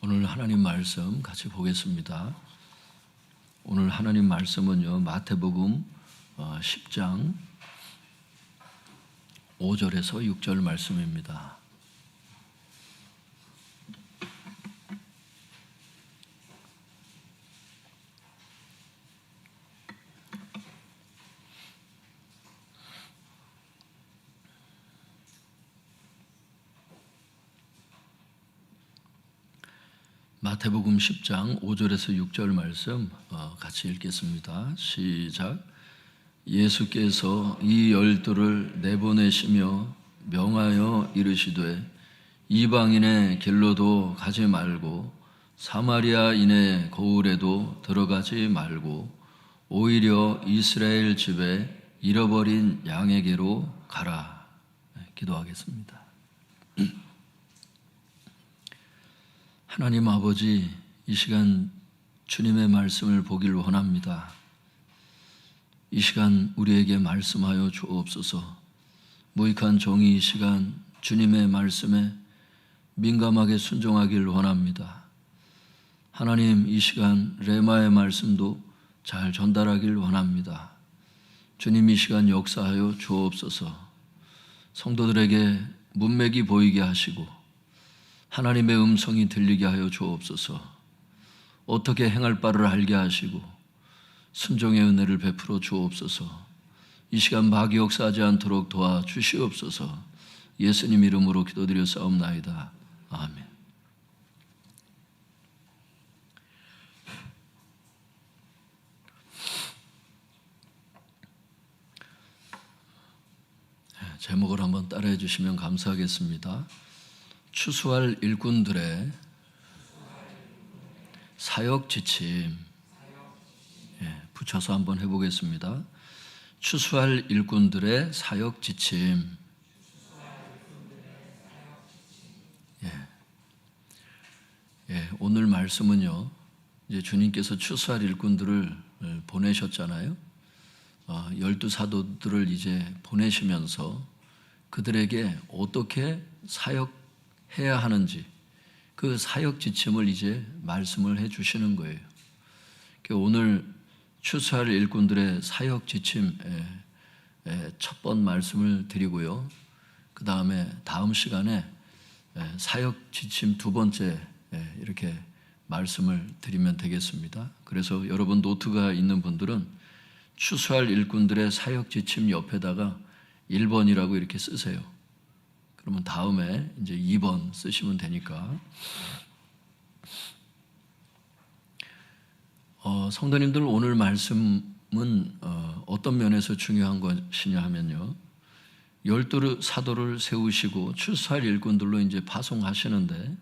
오늘 하나님 말씀 같이 보겠습니다. 오늘 하나님 말씀은요, 마태복음 10장 5절에서 6절 말씀입니다. 마태복음 10장 5절에서 6절 말씀 같이 읽겠습니다. 시작. 예수께서 이 열두를 내보내시며 명하여 이르시되 이방인의 길로도 가지 말고 사마리아인의 거울에도 들어가지 말고 오히려 이스라엘 집에 잃어버린 양에게로 가라. 기도하겠습니다. 하나님 아버지, 이 시간 주님의 말씀을 보길 원합니다. 이 시간 우리에게 말씀하여 주옵소서. 무익한 종이 이 시간 주님의 말씀에 민감하게 순종하길 원합니다. 하나님, 이 시간 레마의 말씀도 잘 전달하길 원합니다. 주님, 이 시간 역사하여 주옵소서. 성도들에게 문맥이 보이게 하시고 하나님의 음성이 들리게 하여 주옵소서. 어떻게 행할 바를 알게 하시고 순종의 은혜를 베풀어 주옵소서. 이 시간 마귀 역사하지 않도록 도와주시옵소서. 예수님 이름으로 기도드려 싸움나이다. 아멘. 제목을 한번 따라해 주시면 감사하겠습니다. 추수할 일꾼들의 사역 지침. 붙여서 한번 해보겠습니다. 추수할 일꾼들의 사역 지침. 오늘 말씀은요, 이제 주님께서 추수할 일꾼들을 보내셨잖아요. 12 사도들을 이제 보내시면서 그들에게 어떻게 사역해야 하는지 그 사역 지침을 이제 말씀을 해 주시는 거예요. 오늘 추수할 일꾼들의 사역 지침 첫 번 말씀을 드리고요. 그 다음에 다음 시간에 사역 지침 두 번째 이렇게 말씀을 드리면 되겠습니다. 그래서 여러분 노트가 있는 분들은 추수할 일꾼들의 사역 지침 옆에다가 1번이라고 이렇게 쓰세요. 그러면 다음에 이제 2번 쓰시면 되니까. 성도님들, 오늘 말씀은 어떤 면에서 중요한 것이냐 하면요, 12 사도를 세우시고 추수할 일꾼들로 이제 파송하시는데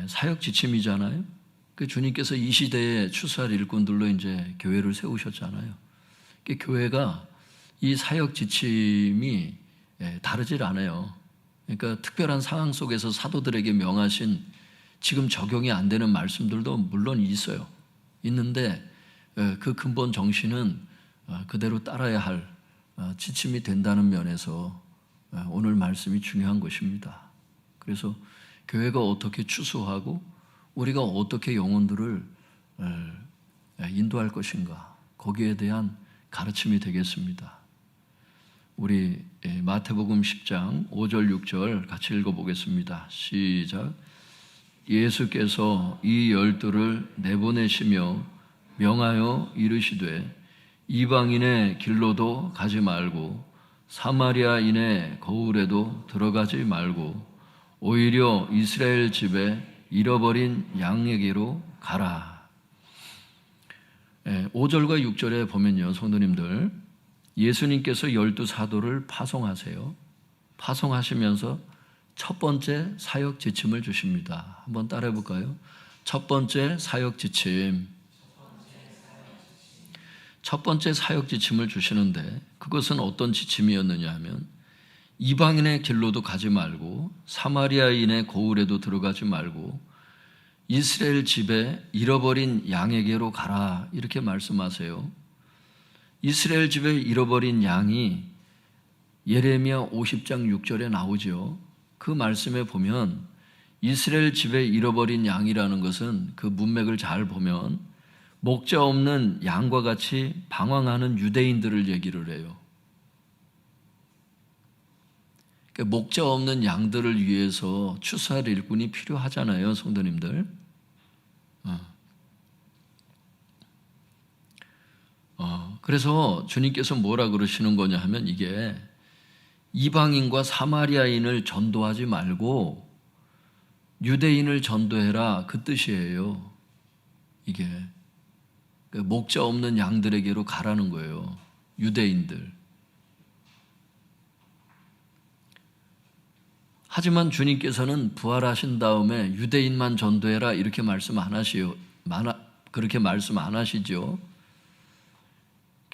사역 지침이잖아요. 그 주님께서 이 시대에 추수할 일꾼들로 이제 교회를 세우셨잖아요. 그 교회가 이 사역 지침이 다르질 않아요. 그러니까 특별한 상황 속에서 사도들에게 명하신 지금 적용이 안 되는 말씀들도 물론 있어요. 있는데 그 근본 정신은 그대로 따라야 할 지침이 된다는 면에서 오늘 말씀이 중요한 것입니다. 그래서 교회가 어떻게 추수하고 우리가 어떻게 영혼들을 인도할 것인가, 거기에 대한 가르침이 되겠습니다. 우리 마태복음 10장 5절 6절 같이 읽어보겠습니다. 시작. 예수께서 이 12를 내보내시며 명하여 이르시되 이방인의 길로도 가지 말고 사마리아인의 거울에도 들어가지 말고 오히려 이스라엘 집에 잃어버린 양에게로 가라. 5절과 6절에 보면요, 성도님들, 예수님께서 12 사도를 파송하세요. 파송하시면서 첫 번째 사역 지침을 주십니다. 한번 따라해 볼까요? 첫 번째 사역 지침. 첫 번째 사역 지침을 주시는데 그것은 어떤 지침이었느냐 하면 이방인의 길로도 가지 말고 사마리아인의 거울에도 들어가지 말고 이스라엘 집에 잃어버린 양에게로 가라, 이렇게 말씀하세요. 이스라엘 집에 잃어버린 양이 예레미야 50장 6절에 나오죠. 그 말씀에 보면 이스라엘 집에 잃어버린 양이라는 것은 그 문맥을 잘 보면 목자 없는 양과 같이 방황하는 유대인들을 얘기를 해요. 그러니까 목자 없는 양들을 위해서 추수할 일꾼이 필요하잖아요, 성도님들. 그래서 주님께서 뭐라 그러시는 거냐 하면 이게 이방인과 사마리아인을 전도하지 말고 유대인을 전도해라, 그 뜻이에요. 이게 목자 없는 양들에게로 가라는 거예요. 유대인들. 하지만 주님께서는 부활하신 다음에 유대인만 전도해라 이렇게 말씀 안 하시요. 그렇게 말씀 안 하시죠.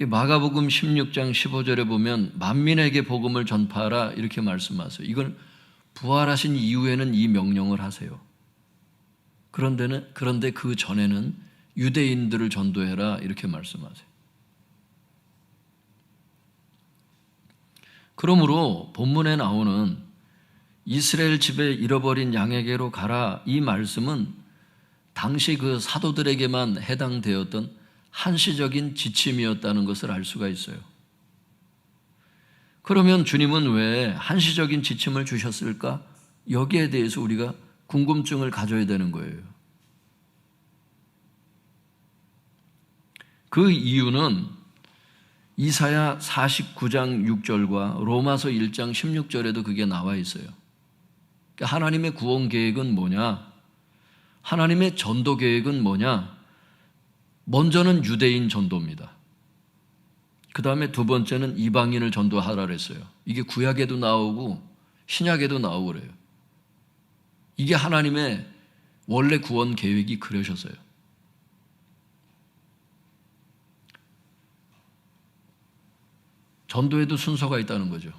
마가복음 16장 15절에 보면 만민에게 복음을 전파하라 이렇게 말씀하세요. 이걸 부활하신 이후에는 이 명령을 하세요. 그런데 그 전에는 유대인들을 전도해라 이렇게 말씀하세요. 그러므로 본문에 나오는 이스라엘 집에 잃어버린 양에게로 가라, 이 말씀은 당시 그 사도들에게만 해당되었던 한시적인 지침이었다는 것을 알 수가 있어요. 그러면 주님은 왜 한시적인 지침을 주셨을까? 여기에 대해서 우리가 궁금증을 가져야 되는 거예요. 그 이유는 이사야 49장 6절과 로마서 1장 16절에도 그게 나와 있어요. 하나님의 구원 계획은 뭐냐? 하나님의 전도 계획은 뭐냐? 먼저는 유대인 전도입니다. 그 다음에 두 번째는 이방인을 전도하라 그랬어요. 이게 구약에도 나오고 신약에도 나오고 그래요. 이게 하나님의 원래 구원 계획이 그러셨어요. 전도에도 순서가 있다는 거죠.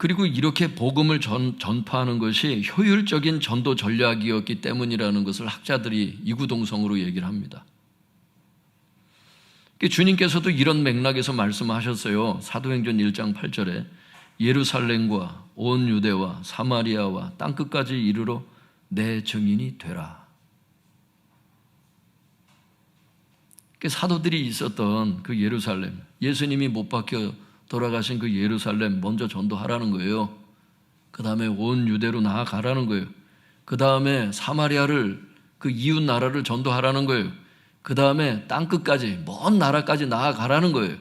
그리고 이렇게 복음을 전파하는 것이 효율적인 전도 전략이었기 때문이라는 것을 학자들이 이구동성으로 얘기를 합니다. 주님께서도 이런 맥락에서 말씀하셨어요. 사도행전 1장 8절에 예루살렘과 온 유대와 사마리아와 땅끝까지 이르러 내 증인이 되라. 사도들이 있었던 그 예루살렘, 예수님이 못 박혀 돌아가신 그 예루살렘 먼저 전도하라는 거예요. 그 다음에 온 유대로 나아가라는 거예요. 그 다음에 사마리아를, 그 이웃 나라를 전도하라는 거예요. 그 다음에 땅끝까지, 먼 나라까지 나아가라는 거예요.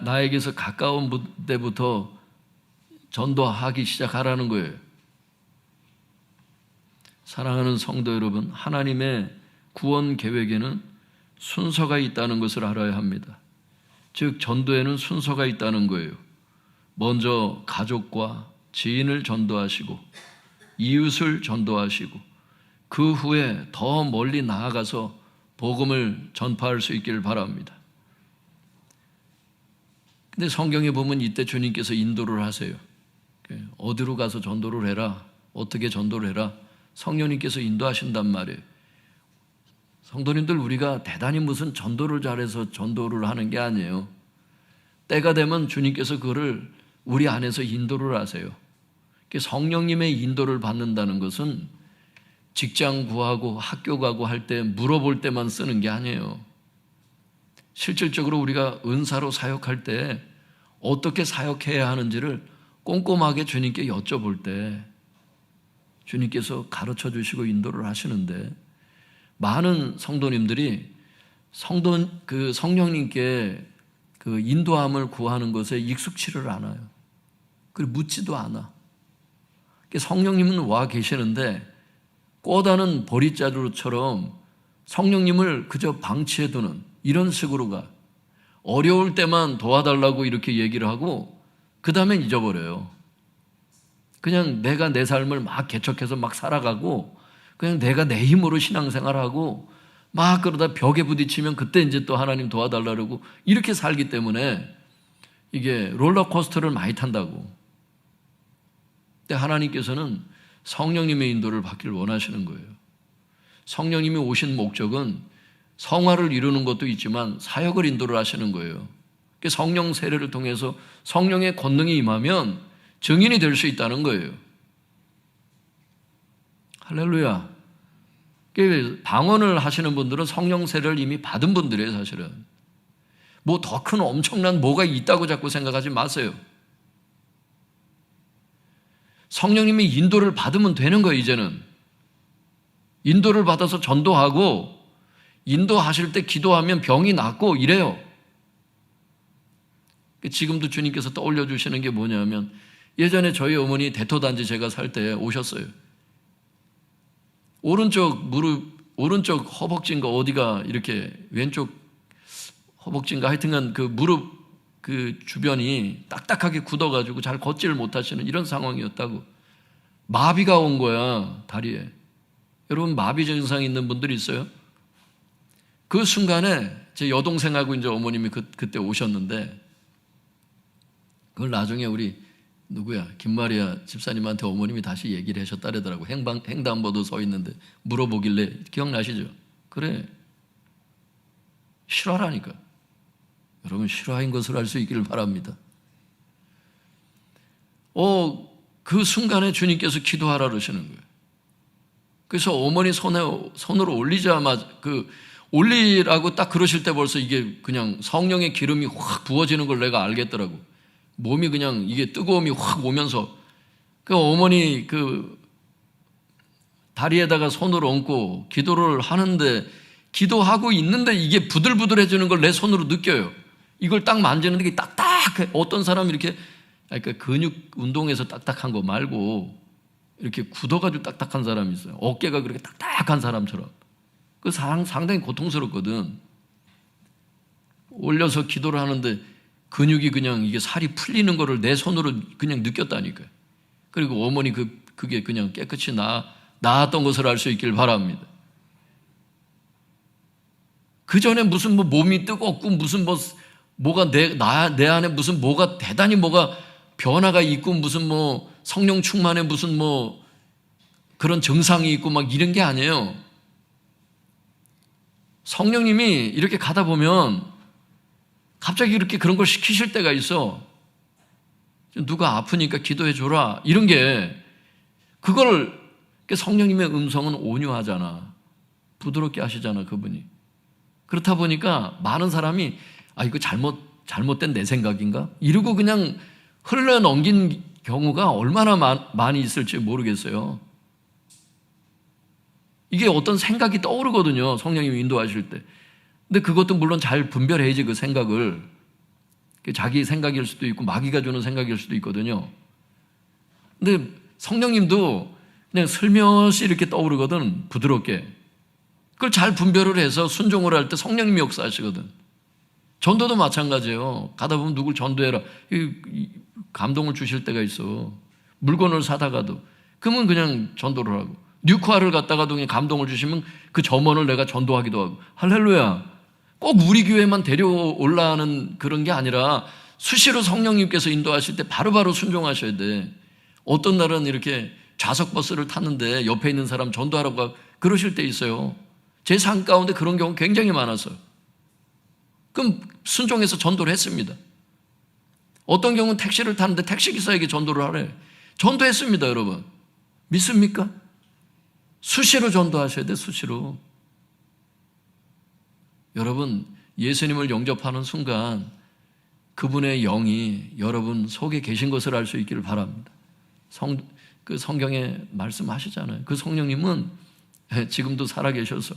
나에게서 가까운 데부터 전도하기 시작하라는 거예요. 사랑하는 성도 여러분, 하나님의 구원 계획에는 순서가 있다는 것을 알아야 합니다. 즉 전도에는 순서가 있다는 거예요. 먼저 가족과 지인을 전도하시고 이웃을 전도하시고 그 후에 더 멀리 나아가서 복음을 전파할 수 있기를 바랍니다. 근데 성경에 보면 이때 주님께서 인도를 하세요. 어디로 가서 전도를 해라, 어떻게 전도를 해라, 성령님께서 인도하신단 말이에요. 성도님들, 우리가 대단히 무슨 전도를 잘해서 전도를 하는 게 아니에요. 때가 되면 주님께서 그거를 우리 안에서 인도를 하세요. 성령님의 인도를 받는다는 것은 직장 구하고 학교 가고 할 때 물어볼 때만 쓰는 게 아니에요. 실질적으로 우리가 은사로 사역할 때 어떻게 사역해야 하는지를 꼼꼼하게 주님께 여쭤볼 때 주님께서 가르쳐 주시고 인도를 하시는데, 많은 성도님들이 성령님께 그 인도함을 구하는 것에 익숙치를 않아요. 그리고 묻지도 않아. 성령님은 와 계시는데 꼬다는 보릿자루처럼 성령님을 그저 방치해두는 이런 식으로 가. 어려울 때만 도와달라고 이렇게 얘기를 하고 그 다음엔 잊어버려요. 그냥 내가 내 삶을 막 개척해서 막 살아가고 그냥 내가 내 힘으로 신앙생활하고 막 그러다 벽에 부딪히면 그때 이제 또 하나님 도와달라고 이렇게 살기 때문에 이게 롤러코스터를 많이 탄다고. 근데 하나님께서는 성령님의 인도를 받기를 원하시는 거예요. 성령님이 오신 목적은 성화를 이루는 것도 있지만 사역을 인도를 하시는 거예요. 성령 세례를 통해서 성령의 권능이 임하면 증인이 될 수 있다는 거예요. 할렐루야. 방언을 하시는 분들은 성령 세례를 이미 받은 분들이에요, 사실은. 뭐 더 큰 엄청난 뭐가 있다고 자꾸 생각하지 마세요. 성령님이 인도를 받으면 되는 거예요, 이제는. 인도를 받아서 전도하고, 인도하실 때 기도하면 병이 낫고 이래요. 지금도 주님께서 떠올려 주시는 게 뭐냐면, 예전에 저희 어머니 대토단지 제가 살 때 오셨어요. 오른쪽 무릎, 오른쪽 허벅지인가 어디가 이렇게 왼쪽 허벅지인가 하여튼간 그 무릎 그 주변이 딱딱하게 굳어가지고 잘 걷지를 못하시는 이런 상황이었다고. 마비가 온 거야, 다리에. 여러분, 마비 증상이 있는 분들이 있어요? 그 순간에 제 여동생하고 이제 어머님이 그때 오셨는데, 그걸 나중에 우리 누구야? 김마리아 집사님한테 어머님이 다시 얘기를 하셨다더라고. 횡단보도 서 있는데 물어보길래, 기억나시죠? 그래, 실화라니까. 여러분, 실화인 것을 알 수 있기를 바랍니다. 그 순간에 주님께서 기도하라 그러시는 거예요. 그래서 어머니 손으로 올리자마자, 올리라고 딱 그러실 때 벌써 이게 그냥 성령의 기름이 확 부어지는 걸 내가 알겠더라고. 몸이 그냥 이게 뜨거움이 확 오면서, 어머니 다리에다가 손을 얹고 기도를 하는데, 기도하고 있는데 이게 부들부들해지는 걸 내 손으로 느껴요. 이걸 딱 만지는데 이게 딱딱해. 어떤 사람이 이렇게, 그러니까 근육 운동에서 딱딱한 거 말고 이렇게 굳어가지고 딱딱한 사람이 있어요. 어깨가 그렇게 딱딱한 사람처럼. 그 상당히 고통스럽거든. 올려서 기도를 하는데 근육이 그냥 이게 살이 풀리는 거를 내 손으로 그냥 느꼈다니까요. 그리고 어머니 그게 그냥 깨끗이 나았던 것을 알 수 있길 바랍니다. 그 전에 무슨 몸이 뜨겁고 무슨 뭐가 내 안에 무슨 뭐가 대단히 뭐가 변화가 있고 무슨 성령 충만에 무슨 그런 증상이 있고 막 이런 게 아니에요. 성령님이 이렇게 가다 보면 갑자기 이렇게 그런 걸 시키실 때가 있어. 누가 아프니까 기도해 줘라. 이런 게, 성령님의 음성은 온유하잖아. 부드럽게 하시잖아, 그분이. 그렇다 보니까 많은 사람이, 이거 잘못된 내 생각인가? 이러고 그냥 흘러넘긴 경우가 얼마나 많이 있을지 모르겠어요. 이게 어떤 생각이 떠오르거든요, 성령님이 인도하실 때. 근데 그것도 물론 잘 분별해야지, 그 생각을. 자기 생각일 수도 있고 마귀가 주는 생각일 수도 있거든요. 근데 성령님도 그냥 슬며시 이렇게 떠오르거든, 부드럽게. 그걸 잘 분별을 해서 순종을 할 때 성령님이 역사하시거든. 전도도 마찬가지예요. 가다 보면 누굴 전도해라, 감동을 주실 때가 있어. 물건을 사다가도 그러면 그냥 전도를 하고, 뉴카를 갖다가도 그냥 감동을 주시면 그 점원을 내가 전도하기도 하고. 할렐루야. 꼭 우리 교회만 데려올라는 그런 게 아니라 수시로 성령님께서 인도하실 때 바로바로 순종하셔야 돼. 어떤 날은 이렇게 좌석 버스를 탔는데 옆에 있는 사람 전도하라고 그러실 때 있어요. 제 삶 가운데 그런 경우 굉장히 많았어요. 그럼 순종해서 전도를 했습니다. 어떤 경우는 택시를 탔는데 택시기사에게 전도를 하래. 전도했습니다, 여러분. 믿습니까? 수시로 전도하셔야 돼, 수시로. 여러분, 예수님을 영접하는 순간 그분의 영이 여러분 속에 계신 것을 알 수 있기를 바랍니다. 성경에 말씀하시잖아요. 그 성령님은 지금도 살아계셔서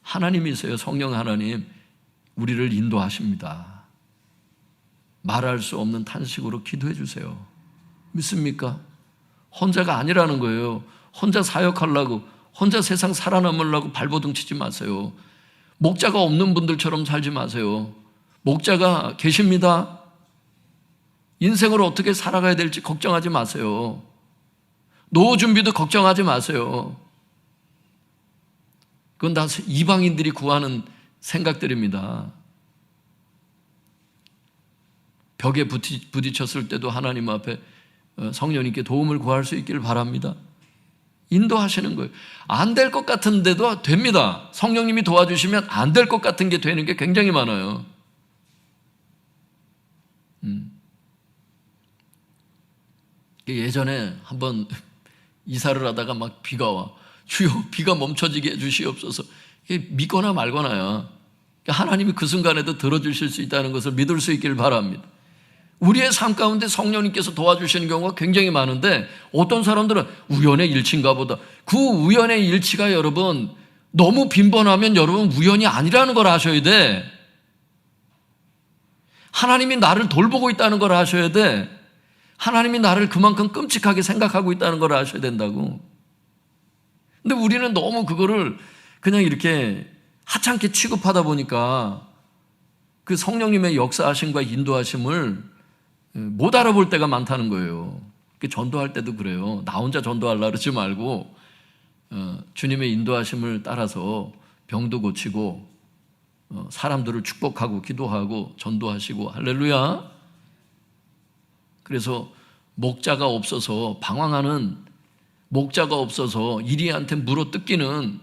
하나님이세요. 성령 하나님, 우리를 인도하십니다. 말할 수 없는 탄식으로 기도해 주세요. 믿습니까? 혼자가 아니라는 거예요. 혼자 사역하려고, 혼자 세상 살아남으려고 발버둥 치지 마세요. 목자가 없는 분들처럼 살지 마세요. 목자가 계십니다. 인생을 어떻게 살아가야 될지 걱정하지 마세요. 노후 준비도 걱정하지 마세요. 그건 다 이방인들이 구하는 생각들입니다. 벽에 부딪혔을 때도 하나님 앞에 성령님께 도움을 구할 수 있기를 바랍니다. 인도하시는 거예요. 안 될 것 같은데도 됩니다. 성령님이 도와주시면 안 될 것 같은 게 되는 게 굉장히 많아요. 예전에 한번 이사를 하다가 막 비가 와. 주여 비가 멈춰지게 해주시옵소서. 믿거나 말거나야. 하나님이 그 순간에도 들어주실 수 있다는 것을 믿을 수 있길 바랍니다. 우리의 삶 가운데 성령님께서 도와주시는 경우가 굉장히 많은데 어떤 사람들은 우연의 일치인가 보다. 그 우연의 일치가 여러분 너무 빈번하면 여러분 우연이 아니라는 걸 아셔야 돼. 하나님이 나를 돌보고 있다는 걸 아셔야 돼. 하나님이 나를 그만큼 끔찍하게 생각하고 있다는 걸 아셔야 된다고. 근데 우리는 너무 그거를 그냥 이렇게 하찮게 취급하다 보니까 그 성령님의 역사하심과 인도하심을 못 알아볼 때가 많다는 거예요. 전도할 때도 그래요. 나 혼자 전도하려고 그러지 말고 주님의 인도하심을 따라서 병도 고치고 사람들을 축복하고 기도하고 전도하시고 할렐루야. 그래서 목자가 없어서 방황하는, 목자가 없어서 이리한테 물어뜯기는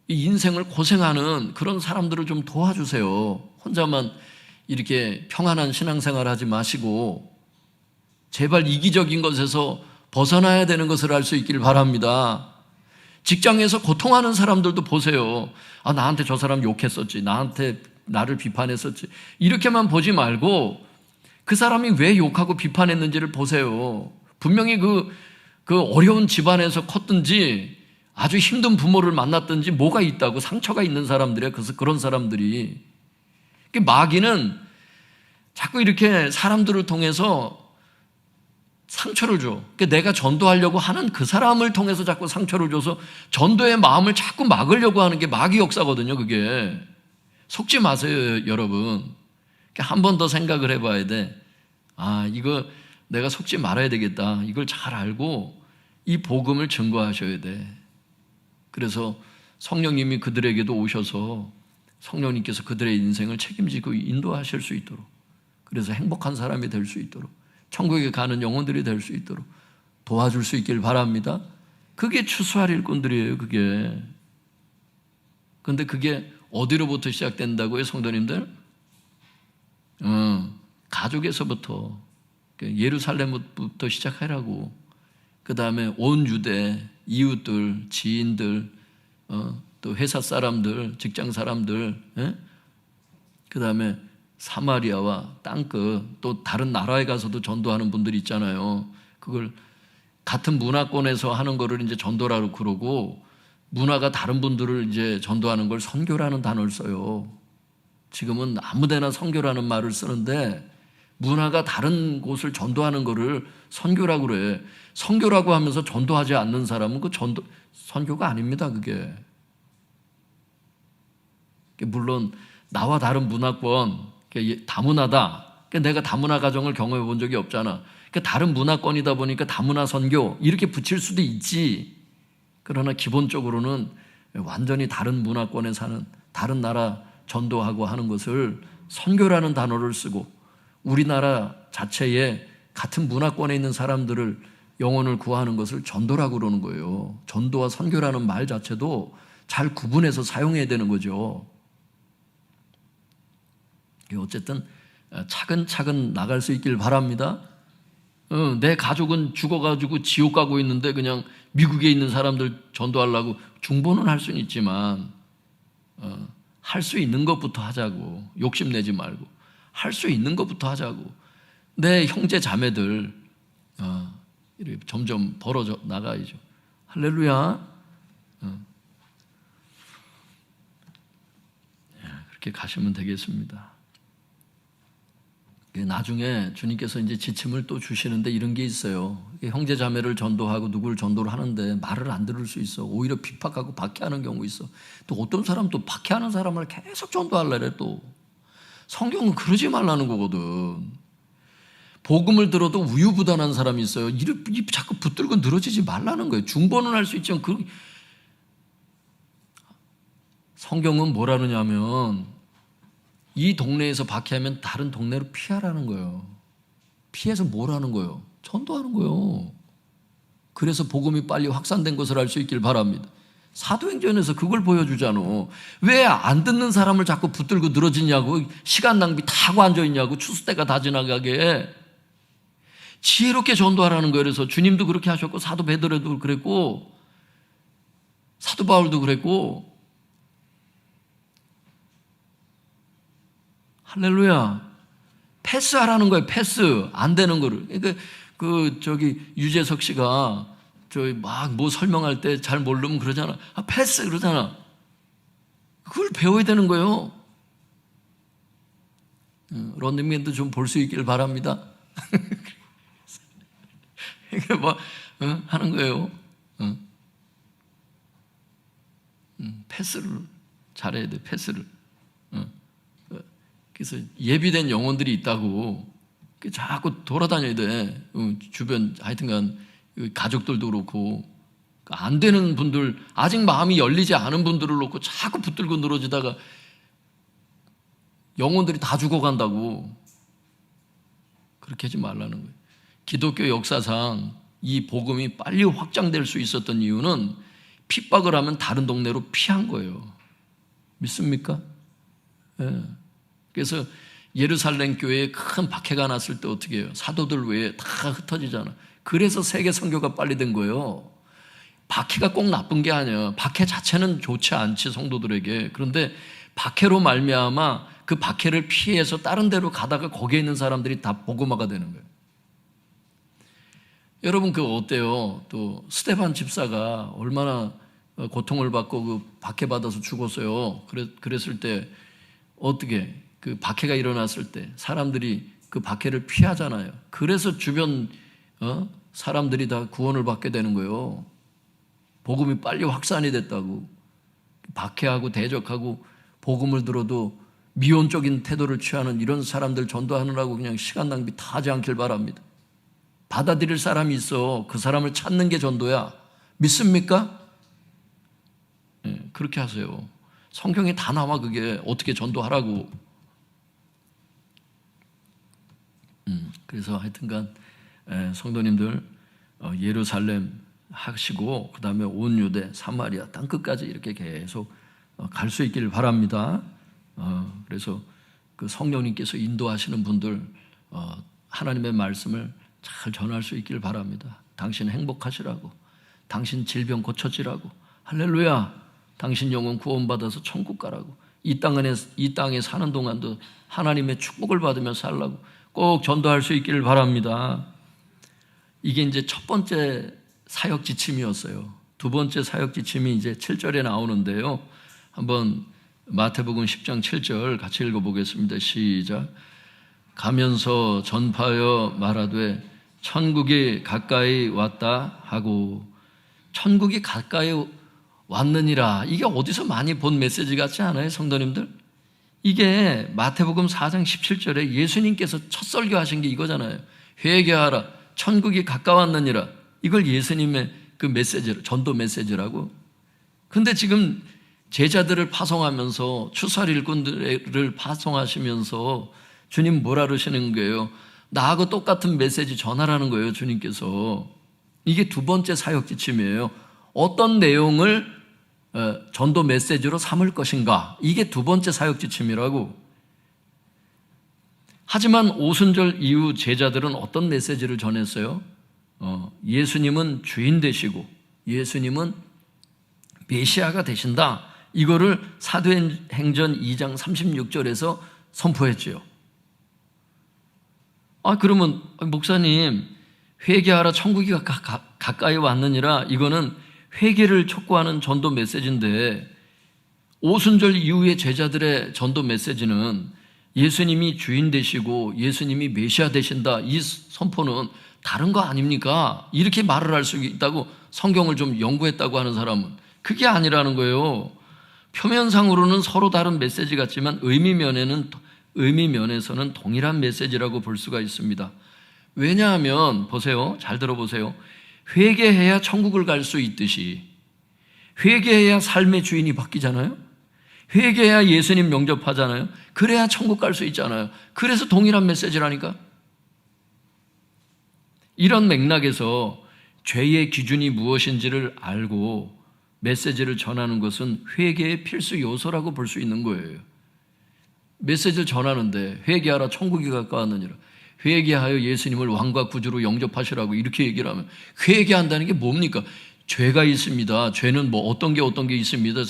이 인생을 고생하는 그런 사람들을 좀 도와주세요. 혼자만 이렇게 평안한 신앙생활 하지 마시고 제발 이기적인 것에서 벗어나야 되는 것을 알 수 있길 바랍니다. 직장에서 고통하는 사람들도 보세요. 아, 나한테 저 사람 욕했었지, 나한테 나를 비판했었지, 이렇게만 보지 말고 그 사람이 왜 욕하고 비판했는지를 보세요. 분명히 그 어려운 집안에서 컸든지 아주 힘든 부모를 만났든지 뭐가 있다고, 상처가 있는 사람들이야. 그래서 그런 사람들이 마귀는 자꾸 이렇게 사람들을 통해서 상처를 줘. 내가 전도하려고 하는 그 사람을 통해서 자꾸 상처를 줘서 전도의 마음을 자꾸 막으려고 하는 게 마귀 역사거든요. 그게 속지 마세요, 여러분. 한 번 더 생각을 해봐야 돼. 아, 이거 내가 속지 말아야 되겠다. 이걸 잘 알고 이 복음을 증거하셔야 돼. 그래서 성령님이 그들에게도 오셔서 성령님께서 그들의 인생을 책임지고 인도하실 수 있도록, 그래서 행복한 사람이 될 수 있도록, 천국에 가는 영혼들이 될 수 있도록 도와줄 수 있길 바랍니다. 그게 추수할 일꾼들이에요. 그런데 그게 어디로부터 시작된다고요, 성도님들? 가족에서부터, 예루살렘부터 시작하라고. 그 다음에 온 유대, 이웃들, 지인들, 또 회사 사람들, 직장 사람들, 그 다음에 사마리아와 땅끝, 또 다른 나라에 가서도 전도하는 분들이 있잖아요. 그걸 같은 문화권에서 하는 거를 이제 전도라고 그러고, 문화가 다른 분들을 이제 전도하는 걸 선교라는 단어를 써요. 지금은 아무데나 선교라는 말을 쓰는데 문화가 다른 곳을 전도하는 거를 선교라고 그래. 선교라고 하면서 전도하지 않는 사람은 그 선교가 아닙니다. 그게 물론 나와 다른 문화권, 다문화다. 내가 다문화 가정을 경험해 본 적이 없잖아. 다른 문화권이다 보니까 다문화 선교 이렇게 붙일 수도 있지. 그러나 기본적으로는 완전히 다른 문화권에 사는, 다른 나라 전도하고 하는 것을 선교라는 단어를 쓰고, 우리나라 자체에 같은 문화권에 있는 사람들을 영혼을 구하는 것을 전도라고 그러는 거예요. 전도와 선교라는 말 자체도 잘 구분해서 사용해야 되는 거죠. 어쨌든 차근차근 나갈 수 있길 바랍니다. 내 가족은 죽어가지고 지옥 가고 있는데 그냥 미국에 있는 사람들 전도하려고, 중보는 할 수는 있지만 할 수 있는 것부터 하자고. 욕심내지 말고 할 수 있는 것부터 하자고. 내 형제 자매들 이렇게 점점 벌어져 나가야죠. 할렐루야. 그렇게 가시면 되겠습니다. 나중에 주님께서 이제 지침을 또 주시는데 이런 게 있어요. 형제 자매를 전도하고 누구를 전도를 하는데 말을 안 들을 수 있어. 오히려 핍박하고 박해하는 경우 있어. 또 어떤 사람 또 박해하는 사람을 계속 전도하려래. 또 성경은 그러지 말라는 거거든. 복음을 들어도 우유부단한 사람이 있어요. 입 자꾸 붙들고 늘어지지 말라는 거예요. 중보는 할 수 있지만 성경은 뭐라 그러냐면 이 동네에서 박해하면 다른 동네로 피하라는 거예요. 피해서 뭘 하는 거예요? 전도하는 거예요. 그래서 복음이 빨리 확산된 것을 알 수 있길 바랍니다. 사도행전에서 그걸 보여주잖아. 왜 안 듣는 사람을 자꾸 붙들고 늘어지냐고. 시간 낭비 다 하고 앉아있냐고. 추수 때가 다 지나가게. 지혜롭게 전도하라는 거예요. 그래서 주님도 그렇게 하셨고 사도 베드로도 그랬고 사도 바울도 그랬고. 할렐루야. 패스하라는 거예요. 패스. 안 되는 거를. 그러니까 유재석 씨가 막 뭐 설명할 때 잘 모르면 그러잖아. 패스 그러잖아. 그걸 배워야 되는 거예요. 런닝맨도 좀 볼 수 있길 바랍니다. 이게 뭐 하는 거예요. 패스를 잘해야 돼. 패스를. 그래서 예비된 영혼들이 있다고 자꾸 돌아다녀야 돼. 주변 하여튼간 가족들도 그렇고 안 되는 분들, 아직 마음이 열리지 않은 분들을 놓고 자꾸 붙들고 늘어지다가 영혼들이 다 죽어간다고. 그렇게 하지 말라는 거예요. 기독교 역사상 이 복음이 빨리 확장될 수 있었던 이유는 핍박을 하면 다른 동네로 피한 거예요. 믿습니까? 예. 그래서 예루살렘 교회에 큰 박해가 났을 때 어떻게 해요? 사도들 외에 다 흩어지잖아. 그래서 세계 선교가 빨리 된 거예요. 박해가 꼭 나쁜 게 아니야. 박해 자체는 좋지 않지, 성도들에게. 그런데 박해로 말미암아 그 박해를 피해서 다른 데로 가다가 거기에 있는 사람들이 다 복음화가 되는 거예요. 여러분 그거 어때요? 또 스데반 집사가 얼마나 고통을 받고 그 박해받아서 죽었어요. 그랬을 때 어떻게 그 박해가 일어났을 때 사람들이 그 박해를 피하잖아요. 그래서 주변 사람들이 다 구원을 받게 되는 거예요. 복음이 빨리 확산이 됐다고. 박해하고 대적하고 복음을 들어도 미온적인 태도를 취하는 이런 사람들 전도하느라고 그냥 시간 낭비 다 하지 않길 바랍니다. 받아들일 사람이 있어. 그 사람을 찾는 게 전도야. 믿습니까? 네, 그렇게 하세요. 성경에 다 나와. 그게 어떻게 전도하라고. 그래서 하여튼간 성도님들 예루살렘 하시고 그 다음에 온 유대 사마리아 땅끝까지 이렇게 계속 갈 수 있기를 바랍니다. 그래서 그 성령님께서 인도하시는 분들 하나님의 말씀을 잘 전할 수 있기를 바랍니다. 당신 행복하시라고, 당신 질병 고쳐지라고, 할렐루야, 당신 영혼 구원받아서 천국 가라고, 이 땅에 사는 동안도 하나님의 축복을 받으며 살라고 꼭 전도할 수 있기를 바랍니다. 이게 이제 첫 번째 사역 지침이었어요. 두 번째 사역 지침이 이제 7절에 나오는데요. 한번 마태복음 10장 7절 같이 읽어보겠습니다. 시작. 가면서 전파하여 말하되 천국이 가까이 왔다 하고. 천국이 가까이 왔느니라. 이게 어디서 많이 본 메시지 같지 않아요, 성도님들? 이게 마태복음 4장 17절에 예수님께서 첫 설교하신 게 이거잖아요. 회개하라, 천국이 가까웠느니라. 이걸 예수님의 그 메시지로, 전도 메시지라고. 근데 지금 제자들을 파송하면서 추수할 일꾼들을 파송하시면서 주님 뭐라 그러시는 거예요? 나하고 똑같은 메시지 전하라는 거예요, 주님께서. 이게 두 번째 사역 지침이에요. 어떤 내용을 전도 메시지로 삼을 것인가? 이게 두 번째 사역 지침이라고. 하지만 오순절 이후 제자들은 어떤 메시지를 전했어요? 예수님은 주인 되시고 예수님은 메시아가 되신다. 이거를 사도행전 2장 36절에서 선포했지요. 그러면 목사님, 회개하라 천국이 가까이 왔느니라, 이거는 회개를 촉구하는 전도 메시지인데 오순절 이후의 제자들의 전도 메시지는 예수님이 주인 되시고 예수님이 메시아 되신다, 이 선포는 다른 거 아닙니까? 이렇게 말을 할 수 있다고 성경을 좀 연구했다고 하는 사람은 그게 아니라는 거예요. 표면상으로는 서로 다른 메시지 같지만 의미 면에서는 동일한 메시지라고 볼 수가 있습니다. 왜냐하면 보세요, 잘 들어보세요. 회개해야 천국을 갈 수 있듯이 회개해야 삶의 주인이 바뀌잖아요. 회개해야 예수님 영접하잖아요. 그래야 천국 갈 수 있잖아요. 그래서 동일한 메시지라니까. 이런 맥락에서 죄의 기준이 무엇인지를 알고 메시지를 전하는 것은 회개의 필수 요소라고 볼 수 있는 거예요. 메시지를 전하는데 회개하라 천국이 가까웠느니라. 회개하여 예수님을 왕과 구주로 영접하시라고 이렇게 얘기를 하면, 회개한다는 게 뭡니까? 죄가 있습니다. 죄는 뭐 어떤 게 있습니다.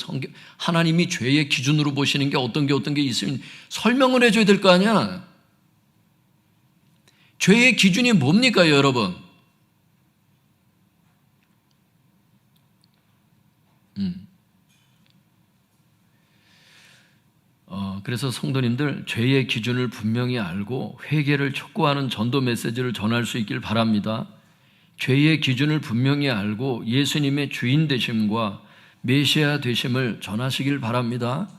하나님이 죄의 기준으로 보시는 게 어떤 게 있으면 설명을 해줘야 될 거 아니야. 죄의 기준이 뭡니까, 여러분? 그래서 성도님들, 죄의 기준을 분명히 알고 회개를 촉구하는 전도 메시지를 전할 수 있길 바랍니다. 죄의 기준을 분명히 알고 예수님의 주인 되심과 메시아 되심을 전하시길 바랍니다.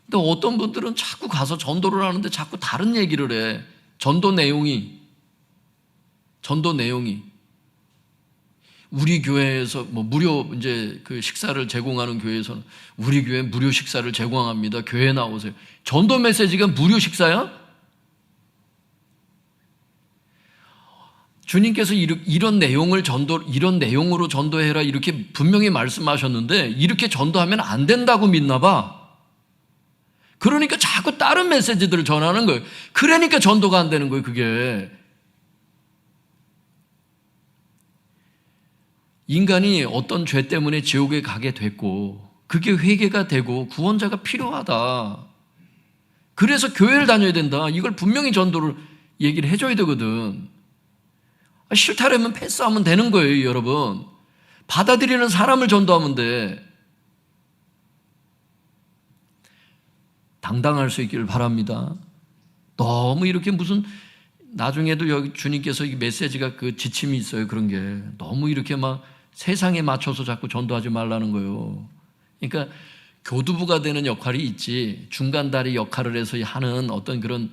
근데 어떤 분들은 자꾸 가서 전도를 하는데 자꾸 다른 얘기를 해. 전도 내용이 우리 교회에서 뭐 무료 이제 그 식사를 제공하는 교회에서는 우리 교회 무료 식사를 제공합니다. 교회 나오세요. 전도 메시지가 무료 식사야? 주님께서 이런 내용으로 전도해라 이렇게 분명히 말씀하셨는데 이렇게 전도하면 안 된다고 믿나 봐. 그러니까 자꾸 다른 메시지들을 전하는 거예요. 그러니까 전도가 안 되는 거예요, 그게. 인간이 어떤 죄 때문에 지옥에 가게 됐고 그게 회개가 되고 구원자가 필요하다. 그래서 교회를 다녀야 된다. 이걸 분명히 전도를 얘기를 해줘야 되거든. 싫다라면 패스하면 되는 거예요, 여러분. 받아들이는 사람을 전도하면 돼. 당당할 수 있기를 바랍니다. 너무 이렇게 무슨 나중에도 여기 주님께서 이 메시지가 그 지침이 있어요. 그런 게 너무 이렇게 막 세상에 맞춰서 자꾸 전도하지 말라는 거예요. 그러니까 교두부가 되는 역할이 있지 중간다리 역할을 해서 하는 어떤 그런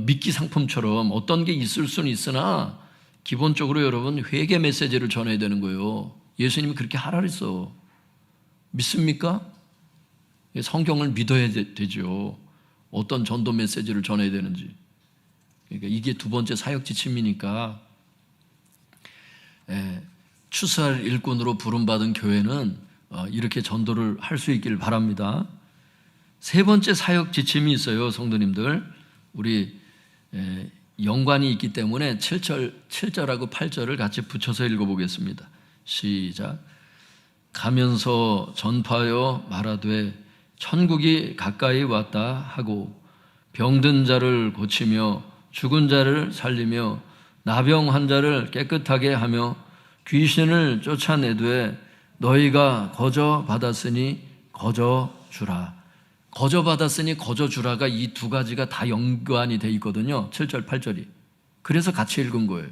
미끼 상품처럼 어떤 게 있을 수는 있으나 기본적으로 여러분 회개 메시지를 전해야 되는 거예요. 예수님이 그렇게 하라 그랬어. 믿습니까? 성경을 믿어야 되죠. 어떤 전도 메시지를 전해야 되는지. 그러니까 이게 두 번째 사역 지침이니까 추수할 일꾼으로 부름받은 교회는 이렇게 전도를 할 수 있기를 바랍니다. 세 번째 사역 지침이 있어요, 성도님들. 우리 연관이 있기 때문에 7절하고 8절을 같이 붙여서 읽어보겠습니다. 시작. 가면서 전파하여 말하되 천국이 가까이 왔다 하고 병든 자를 고치며 죽은 자를 살리며 나병 환자를 깨끗하게 하며 귀신을 쫓아내되 너희가 거저 받았으니 거저 주라. 거저 받았으니 거저 주라가 이 두 가지가 다 연관이 돼 있거든요. 7절 8절이. 그래서 같이 읽은 거예요.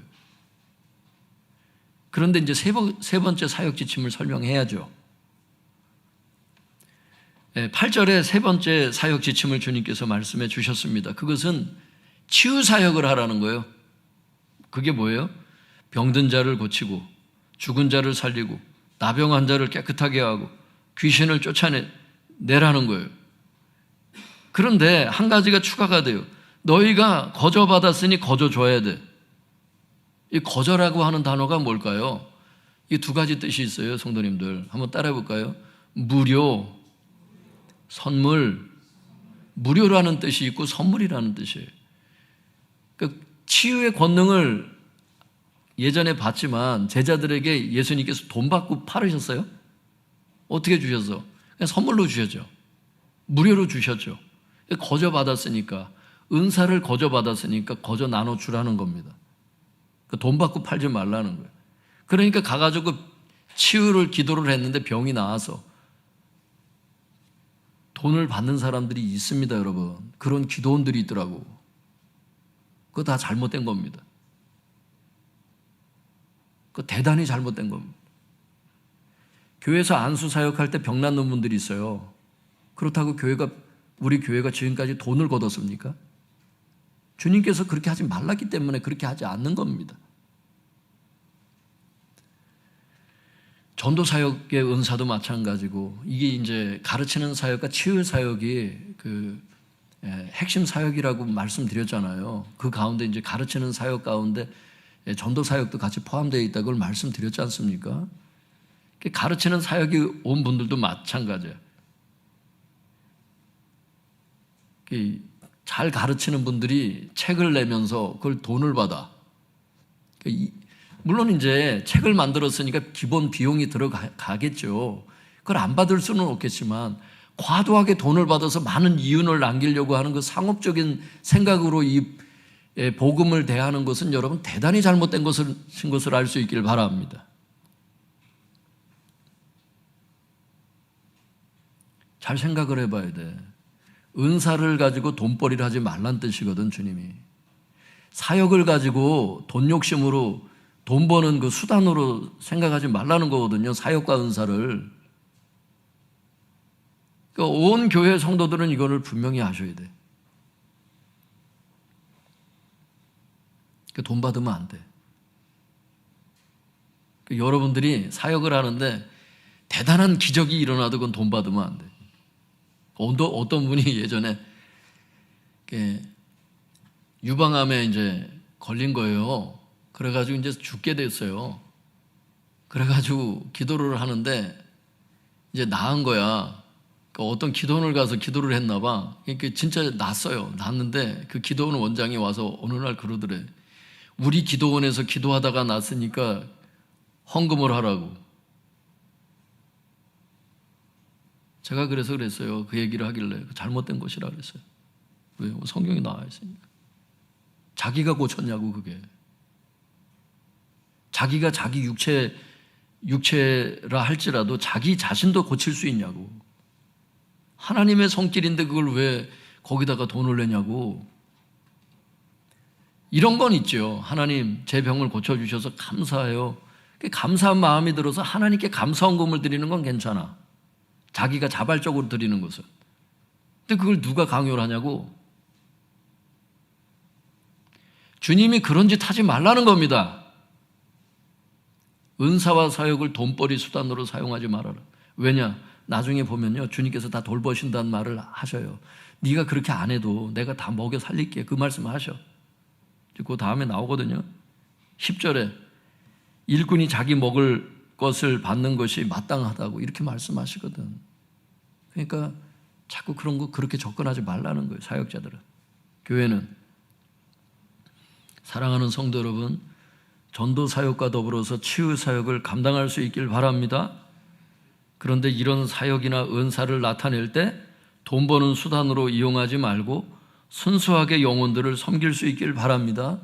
그런데 이제 세 번째 사역 지침을 설명해야죠. 8절에 세 번째 사역 지침을 주님께서 말씀해 주셨습니다. 그것은 치유 사역을 하라는 거예요. 그게 뭐예요? 병든 자를 고치고 죽은 자를 살리고 나병 환자를 깨끗하게 하고 귀신을 쫓아내라는 거예요. 그런데 한 가지가 추가가 돼요. 너희가 거저 받았으니 거저 줘야 돼. 이 거저라고 하는 단어가 뭘까요? 이 두 가지 뜻이 있어요, 성도님들. 한번 따라해 볼까요? 무료, 선물. 무료라는 뜻이 있고 선물이라는 뜻이에요. 그러니까 치유의 권능을 예전에 봤지만 제자들에게 예수님께서 돈 받고 팔으셨어요? 어떻게 주셨어? 그냥 선물로 주셨죠. 무료로 주셨죠. 거저 받았으니까, 은사를 거저 받았으니까 거저 나눠주라는 겁니다. 돈 받고 팔지 말라는 거예요. 그러니까 가가지고 치유를 기도를 했는데 병이 나와서 돈을 받는 사람들이 있습니다, 여러분. 그런 기도원들이 있더라고. 그거 다 잘못된 겁니다. 그거 대단히 잘못된 겁니다. 교회에서 안수 사역할 때 병 낫는 분들이 있어요. 그렇다고 우리 교회가 지금까지 돈을 걷었습니까? 주님께서 그렇게 하지 말랐기 때문에 그렇게 하지 않는 겁니다. 전도 사역의 은사도 마찬가지고 이게 이제 가르치는 사역과 치유 사역이 핵심 사역이라고 말씀드렸잖아요. 그 가운데 이제 가르치는 사역 가운데 전도 사역도 같이 포함되어 있다고 말씀드렸지 않습니까? 가르치는 사역이 온 분들도 마찬가지예요. 잘 가르치는 분들이 책을 내면서 그걸 돈을 받아. 물론 이제 책을 만들었으니까 기본 비용이 들어가겠죠. 그걸 안 받을 수는 없겠지만 과도하게 돈을 받아서 많은 이윤을 남기려고 하는 그 상업적인 생각으로 이 복음을 대하는 것은 여러분 대단히 잘못된 것을 알 수 있기를 바랍니다. 잘 생각을 해봐야 돼. 은사를 가지고 돈벌이를 하지 말란 뜻이거든, 주님이. 사역을 가지고 돈 욕심으로 돈 버는 그 수단으로 생각하지 말라는 거거든요, 사역과 은사를. 그러니까 온 교회 성도들은 이거를 분명히 아셔야 돼. 돈 받으면 안 돼. 여러분들이 사역을 하는데 대단한 기적이 일어나도 그건 돈 받으면 안 돼. 어떤 분이 예전에 유방암에 이제 걸린 거예요. 그래가지고 이제 죽게 됐어요. 그래가지고 기도를 하는데 이제 나은 거야. 그러니까 어떤 기도원을 가서 기도를 했나 봐. 그러니까 진짜 났어요. 났는데 그 기도원 원장이 와서 어느 날 그러더래. 우리 기도원에서 기도하다가 났으니까 헌금을 하라고. 제가 그래서 그랬어요. 그 얘기를 하길래 잘못된 것이라 그랬어요. 왜요? 성경에 나와 있으니까. 자기가 고쳤냐고 그게. 자기가 자기 육체라 할지라도 자기 자신도 고칠 수 있냐고. 하나님의 손길인데 그걸 왜 거기다가 돈을 내냐고. 이런 건 있죠. 하나님 제 병을 고쳐주셔서 감사해요. 감사한 마음이 들어서 하나님께 감사헌금을 드리는 건 괜찮아. 자기가 자발적으로 드리는 것은. 근데 그걸 누가 강요를 하냐고. 주님이 그런 짓 하지 말라는 겁니다. 은사와 사역을 돈벌이 수단으로 사용하지 말아라. 왜냐? 나중에 보면요, 주님께서 다 돌보신다는 말을 하셔요. 네가 그렇게 안 해도 내가 다 먹여 살릴게. 그 말씀을 하셔. 그 다음에 나오거든요. 10절에 일꾼이 자기 먹을 것을 받는 것이 마땅하다고 이렇게 말씀하시거든. 그러니까 자꾸 그런 거 그렇게 접근하지 말라는 거예요, 사역자들은. 교회는. 사랑하는 성도 여러분, 전도 사역과 더불어서 치유 사역을 감당할 수 있길 바랍니다. 그런데 이런 사역이나 은사를 나타낼 때 돈 버는 수단으로 이용하지 말고 순수하게 영혼들을 섬길 수 있길 바랍니다.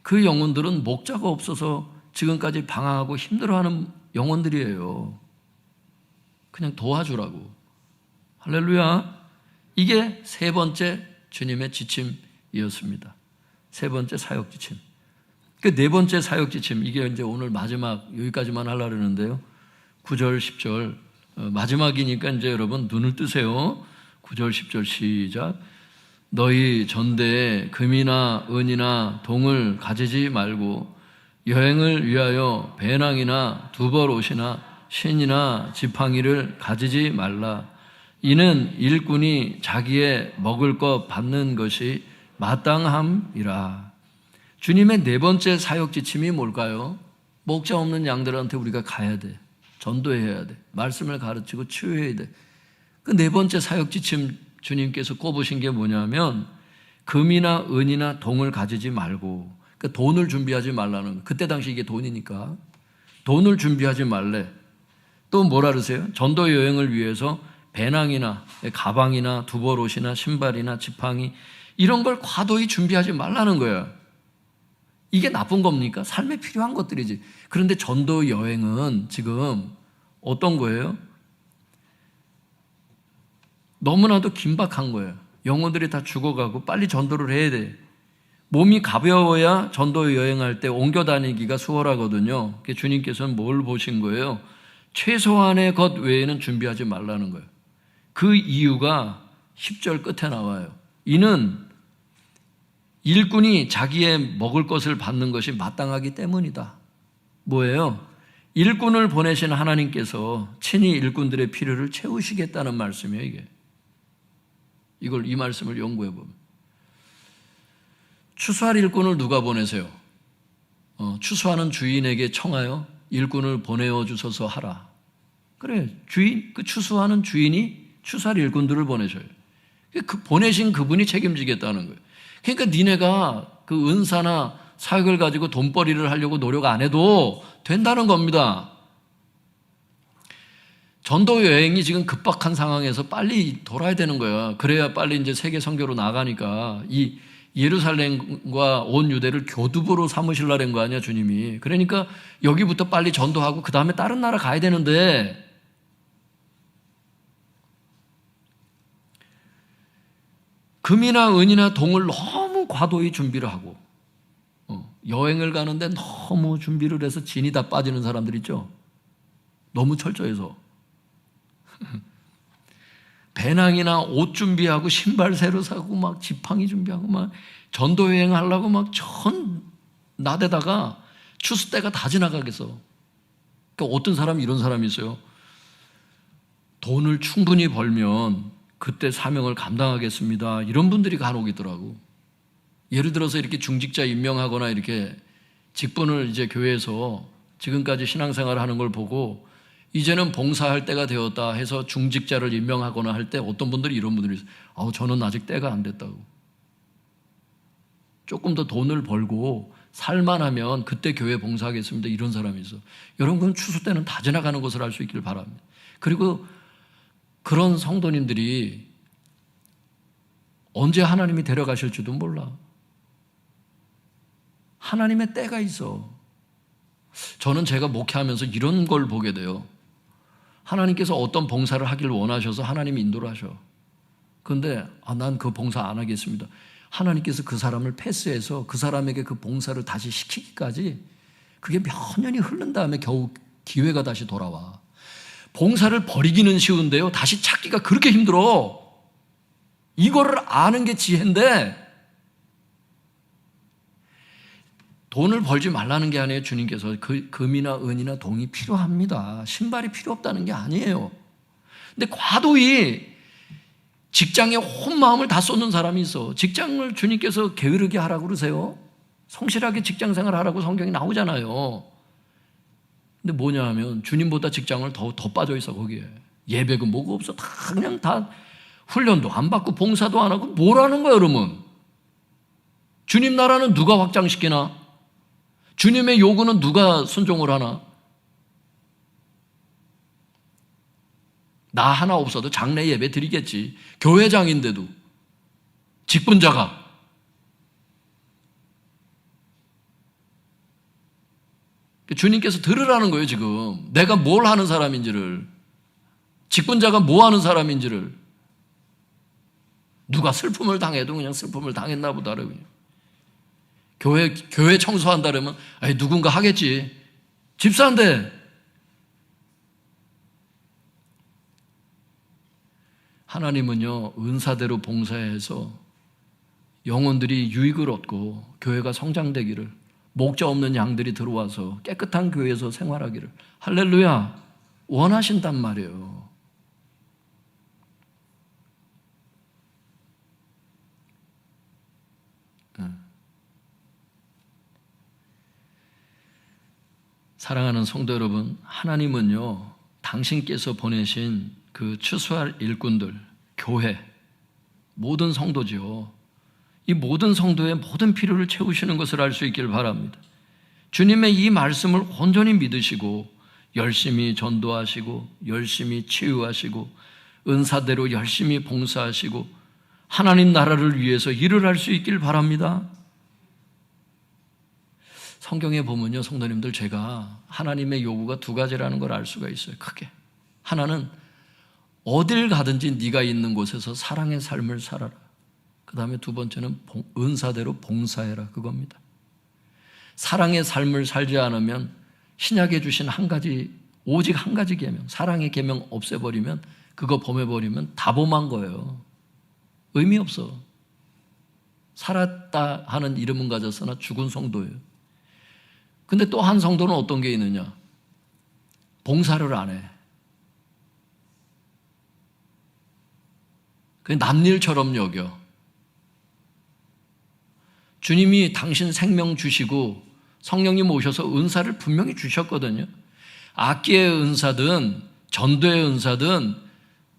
그 영혼들은 목자가 없어서 지금까지 방황하고 힘들어하는 영혼들이에요. 그냥 도와주라고. 할렐루야. 이게 세 번째 주님의 지침이었습니다. 세 번째 사역 지침. 그 네 번째 사역 지침, 이게 이제 오늘 마지막 여기까지만 하려고 그러는데요. 9절, 10절 마지막이니까 이제 여러분 눈을 뜨세요. 9절, 10절 시작. 너희 전대에 금이나 은이나 동을 가지지 말고 여행을 위하여 배낭이나 두벌옷이나 신이나 지팡이를 가지지 말라. 이는 일꾼이 자기의 먹을 것 받는 것이 마땅함이라. 주님의 네 번째 사역 지침이 뭘까요? 목자 없는 양들한테 우리가 가야 돼. 전도해야 돼. 말씀을 가르치고 치유해야 돼. 그 네 번째 사역 지침 주님께서 꼽으신 게 뭐냐면 금이나 은이나 동을 가지지 말고, 그러니까 돈을 준비하지 말라는 거예요. 그때 당시 이게 돈이니까 돈을 준비하지 말래. 또 뭐라 그러세요? 전도 여행을 위해서 배낭이나 가방이나 두벌옷이나 신발이나 지팡이 이런 걸 과도히 준비하지 말라는 거예요. 이게 나쁜 겁니까? 삶에 필요한 것들이지. 그런데 전도 여행은 지금 어떤 거예요? 너무나도 긴박한 거예요. 영혼들이 다 죽어가고 빨리 전도를 해야 돼. 몸이 가벼워야 전도 여행할 때 옮겨 다니기가 수월하거든요. 주님께서는 뭘 보신 거예요? 최소한의 것 외에는 준비하지 말라는 거예요. 그 이유가 10절 끝에 나와요. 이는 일꾼이 자기의 먹을 것을 받는 것이 마땅하기 때문이다. 뭐예요? 일꾼을 보내신 하나님께서 친히 일꾼들의 필요를 채우시겠다는 말씀이에요, 이게. 이 말씀을 연구해 보면. 추수할 일꾼을 누가 보내세요? 추수하는 주인에게 청하여 일꾼을 보내어 주소서 하라. 그래, 그 추수하는 주인이 추수할 일꾼들을 보내셔요. 그 보내신 그분이 책임지겠다는 거예요. 그러니까 니네가 그 은사나 사역을 가지고 돈벌이를 하려고 노력 안 해도 된다는 겁니다. 전도 여행이 지금 급박한 상황에서 빨리 돌아야 되는 거야. 그래야 빨리 이제 세계 선교로 나가니까 이 예루살렘과 온 유대를 교두보로 삼으실라 는 거 아니야, 주님이. 그러니까 여기부터 빨리 전도하고 그 다음에 다른 나라 가야 되는데 금이나 은이나 동을 너무 과도히 준비를 하고 여행을 가는데 너무 준비를 해서 진이 다 빠지는 사람들 있죠. 너무 철저해서 배낭이나 옷 준비하고 신발 새로 사고 막 지팡이 준비하고 막 전도 여행 하려고 막 전 나대다가 추수 때가 다 지나가겠어. 그러니까 어떤 사람이 이런 사람이 있어요. 돈을 충분히 벌면 그때 사명을 감당하겠습니다. 이런 분들이 간혹 있더라고. 예를 들어서 이렇게 중직자 임명하거나 이렇게 직분을 이제 교회에서 지금까지 신앙생활을 하는 걸 보고 이제는 봉사할 때가 되었다 해서 중직자를 임명하거나 할 때 어떤 분들이 이런 분들이 있어요. 저는 아직 때가 안 됐다고. 조금 더 돈을 벌고 살만하면 그때 교회 봉사하겠습니다. 이런 사람이 있어. 여러분, 그럼 추수 때는 다 지나가는 것을 알 수 있기를 바랍니다. 그리고 그런 성도님들이 언제 하나님이 데려가실지도 몰라. 하나님의 때가 있어. 저는 제가 목회하면서 이런 걸 보게 돼요. 하나님께서 어떤 봉사를 하기를 원하셔서 하나님이 인도를 하셔. 그런데 난 그 봉사 안 하겠습니다. 하나님께서 그 사람을 패스해서 그 사람에게 그 봉사를 다시 시키기까지 그게 몇 년이 흐른 다음에 겨우 기회가 다시 돌아와. 봉사를 버리기는 쉬운데요, 다시 찾기가 그렇게 힘들어. 이거를 아는 게 지혜인데 돈을 벌지 말라는 게 아니에요. 주님께서 금이나 은이나 동이 필요합니다. 신발이 필요 없다는 게 아니에요. 근데 과도히 직장에 온 마음을 다 쏟는 사람이 있어. 직장을 주님께서 게으르게 하라고 그러세요. 성실하게 직장 생활하라고 성경이 나오잖아요. 근데 뭐냐 하면 주님보다 직장을 더 빠져 있어. 거기에 예배고 뭐고 없어. 다 그냥 다 훈련도 안 받고 봉사도 안 하고 뭘 하는 거야, 여러분? 주님 나라는 누가 확장시키나? 주님의 요구는 누가 순종을 하나? 나 하나 없어도 장례 예배 드리겠지. 교회장인데도 직분자가. 주님께서 들으라는 거예요, 지금. 내가 뭘 하는 사람인지를, 직분자가 뭐 하는 사람인지를. 누가 슬픔을 당해도 그냥 슬픔을 당했나 보다. 교회 청소한다 그러면 누군가 하겠지. 집사인데. 하나님은요, 은사대로 봉사해서 영혼들이 유익을 얻고 교회가 성장되기를, 목자 없는 양들이 들어와서 깨끗한 교회에서 생활하기를, 할렐루야, 원하신단 말이에요. 사랑하는 성도 여러분, 하나님은요, 당신께서 보내신 그 추수할 일꾼들, 교회, 모든 성도지요. 이 모든 성도의 모든 필요를 채우시는 것을 알 수 있기를 바랍니다. 주님의 이 말씀을 온전히 믿으시고 열심히 전도하시고 열심히 치유하시고 은사대로 열심히 봉사하시고 하나님 나라를 위해서 일을 할 수 있기를 바랍니다. 성경에 보면요, 성도님들, 제가 하나님의 요구가 두 가지라는 걸 알 수가 있어요. 크게. 하나는 어딜 가든지 네가 있는 곳에서 사랑의 삶을 살아라. 그 다음에 두 번째는 은사대로 봉사해라, 그겁니다. 사랑의 삶을 살지 않으면 신약에 주신 한 가지, 오직 한 가지 계명, 사랑의 계명 없애버리면, 그거 범해버리면 다 범한 거예요. 의미 없어. 살았다 하는 이름은 가졌으나 죽은 성도예요. 근데 또 한 성도는 어떤 게 있느냐? 봉사를 안 해. 그게 남일처럼 여겨. 주님이 당신 생명 주시고 성령님 오셔서 은사를 분명히 주셨거든요. 악기의 은사든 전도의 은사든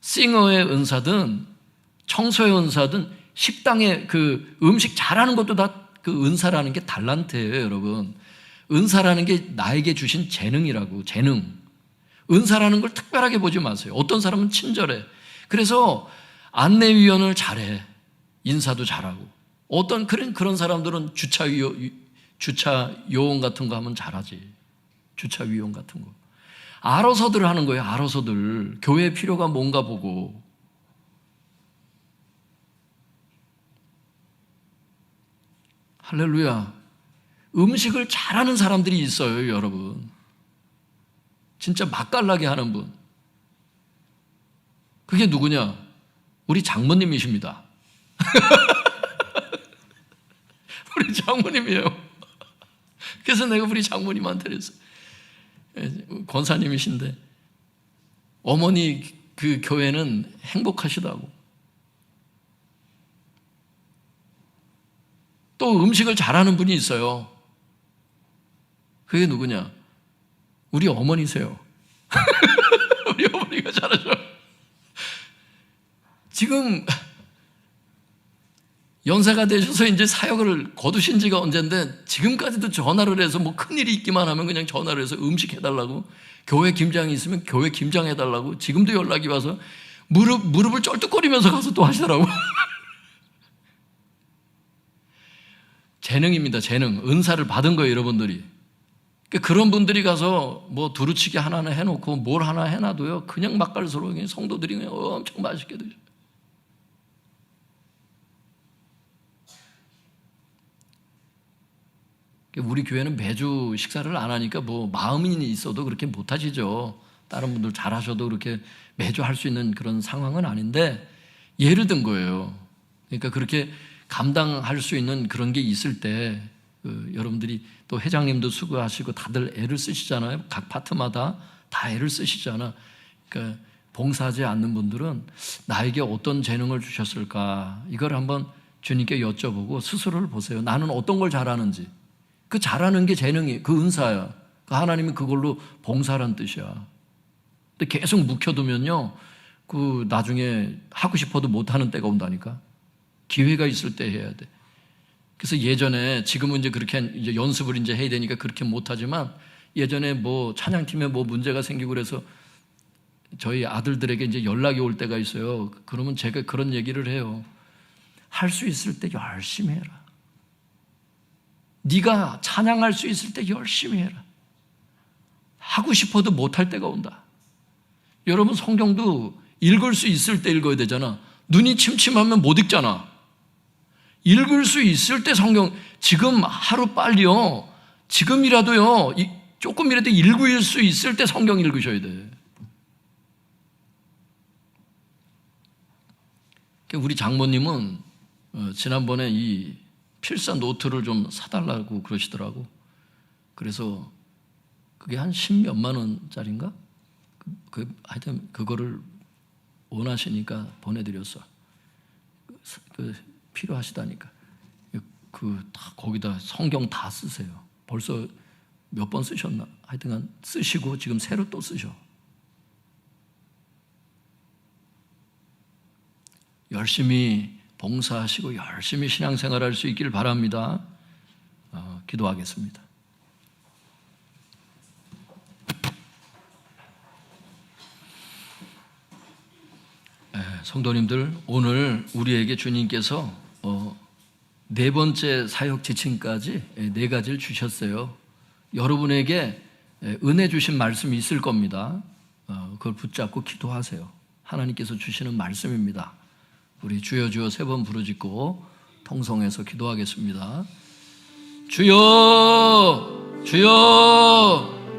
싱어의 은사든 청소의 은사든 식당에 그 음식 잘하는 것도 다 그 은사라는 게 달란트예요, 여러분. 은사라는 게 나에게 주신 재능이라고, 재능. 은사라는 걸 특별하게 보지 마세요. 어떤 사람은 친절해. 그래서 안내위원을 잘해. 인사도 잘하고. 어떤 그런 사람들은 주차 요원 같은 거 하면 잘하지. 주차 위원 같은 거. 알아서들 하는 거예요, 알아서들. 교회 필요가 뭔가 보고. 할렐루야. 음식을 잘하는 사람들이 있어요, 여러분. 진짜 맛깔나게 하는 분. 그게 누구냐? 우리 장모님이십니다. 우리 장모님이에요. 그래서 내가 우리 장모님한테 그랬어요. 권사님이신데 어머니 그 교회는 행복하시다고. 또 음식을 잘하는 분이 있어요. 그게 누구냐? 우리 어머니세요. 우리 어머니가 잘하셔. 지금 연세가 되셔서 이제 사역을 거두신 지가 언젠데 지금까지도 전화를 해서 뭐 큰일이 있기만 하면 그냥 전화를 해서 음식 해달라고, 교회 김장이 있으면 교회 김장 해달라고, 지금도 연락이 와서 무릎을 쩔뚝거리면서 가서 또 하시더라고. 재능입니다, 재능. 은사를 받은 거예요, 여러분들이. 그런 분들이 가서 뭐 두루치기 하나는 해놓고 뭘 하나 해놔도요, 그냥 맛깔스러워. 성도들이 그냥 엄청 맛있게 드셔. 우리 교회는 매주 식사를 안 하니까 뭐 마음이 있어도 그렇게 못 하시죠. 다른 분들 잘하셔도 그렇게 매주 할 수 있는 그런 상황은 아닌데 예를 든 거예요. 그러니까 그렇게 감당할 수 있는 그런 게 있을 때 여러분들이 또 회장님도 수고하시고 다들 애를 쓰시잖아요. 각 파트마다 다 애를 쓰시잖아. 그러니까 봉사하지 않는 분들은 나에게 어떤 재능을 주셨을까, 이걸 한번 주님께 여쭤보고 스스로를 보세요. 나는 어떤 걸 잘하는지. 그 잘하는 게 재능이, 그 은사야. 하나님이 그걸로 봉사란 뜻이야. 근데 계속 묵혀두면요, 그 나중에 하고 싶어도 못하는 때가 온다니까. 기회가 있을 때 해야 돼. 그래서 예전에, 지금은 이제 그렇게 이제 연습을 이제 해야 되니까 그렇게 못하지만, 예전에 뭐 찬양팀에 뭐 문제가 생기고 그래서 저희 아들들에게 이제 연락이 올 때가 있어요. 그러면 제가 그런 얘기를 해요. 할 수 있을 때 열심히 해라. 네가 찬양할 수 있을 때 열심히 해라. 하고 싶어도 못할 때가 온다. 여러분, 성경도 읽을 수 있을 때 읽어야 되잖아. 눈이 침침하면 못 읽잖아. 읽을 수 있을 때 성경, 지금 하루 빨리요, 지금이라도요, 조금이라도 읽을 수 있을 때 성경 읽으셔야 돼. 우리 장모님은 지난번에 이 필사 노트를 좀 사달라고 그러시더라고. 그래서 그게 한 10몇만 원짜리인가? 하여튼 그거를 원하시니까 보내드렸어. 필요하시다니까. 다 거기다 성경 다 쓰세요. 벌써 몇 번 쓰셨나? 하여튼 쓰시고 지금 새로 또 쓰셔. 열심히 봉사하시고 열심히 신앙생활할 수 있기를 바랍니다. 기도하겠습니다. 성도님들, 오늘 우리에게 주님께서 네 번째 사역 지침까지 네 가지를 주셨어요. 여러분에게 은혜 주신 말씀이 있을 겁니다. 그걸 붙잡고 기도하세요. 하나님께서 주시는 말씀입니다. 우리 주여 주여 세 번 부르짖고 통성해서 기도하겠습니다. 주여 주여